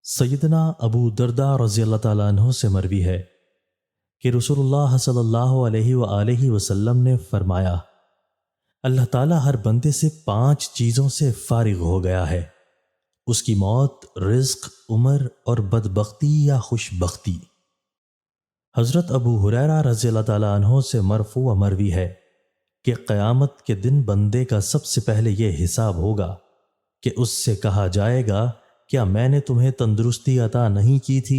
سیدنا ابو درداء رضی اللہ تعالیٰ عنہ سے مروی ہے کہ رسول اللہ صلی اللہ علیہ وآلہ وسلم نے فرمایا، اللہ تعالیٰ ہر بندے سے 5 چیزوں سے فارغ ہو گیا ہے: اس کی موت، رزق، عمر اور بدبختی یا خوش بختی۔ حضرت ابو ہریرہ رضی اللہ تعالیٰ عنہ سے مرفوع و مروی ہے کہ قیامت کے دن بندے کا سب سے پہلے یہ حساب ہوگا کہ اس سے کہا جائے گا، کیا میں نے تمہیں تندرستی عطا نہیں کی تھی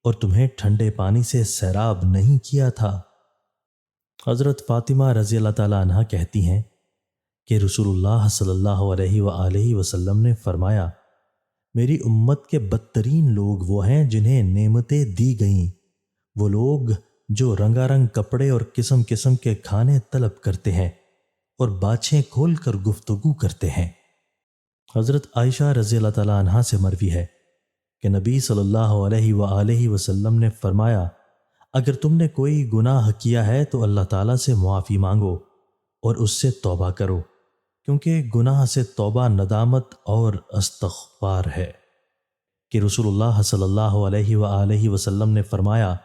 اور تمہیں ٹھنڈے پانی سے سیراب نہیں کیا تھا؟ حضرت فاطمہ رضی اللہ تعالیٰ عنہ کہتی ہیں کہ رسول اللہ صلی اللہ علیہ وآلہ وسلم نے فرمایا، میری امت کے بدترین لوگ وہ ہیں جنہیں نعمتیں دی گئیں، وہ لوگ جو رنگا رنگ کپڑے اور قسم قسم کے کھانے طلب کرتے ہیں اور باچھیں کھول کر گفتگو کرتے ہیں۔ حضرت عائشہ رضی اللہ تعالیٰ عنہا سے مروی ہے کہ نبی صلی اللہ علیہ وآلہ وسلم نے فرمایا، اگر تم نے کوئی گناہ کیا ہے تو اللہ تعالیٰ سے معافی مانگو اور اس سے توبہ کرو، کیونکہ گناہ سے توبہ ندامت اور استغفار ہے۔ کہ رسول اللہ صلی اللہ علیہ وآلہ وسلم نے فرمایا،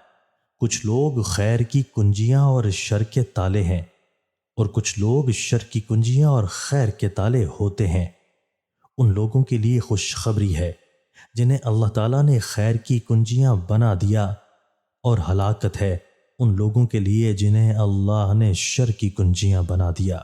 کچھ لوگ خیر کی کنجیاں اور شر کے تالے ہیں، اور کچھ لوگ شر کی کنجیاں اور خیر کے تالے ہوتے ہیں۔ ان لوگوں کے لیے خوشخبری ہے جنہیں اللہ تعالیٰ نے خیر کی کنجیاں بنا دیا، اور ہلاکت ہے ان لوگوں کے لیے جنہیں اللہ نے شر کی کنجیاں بنا دیا۔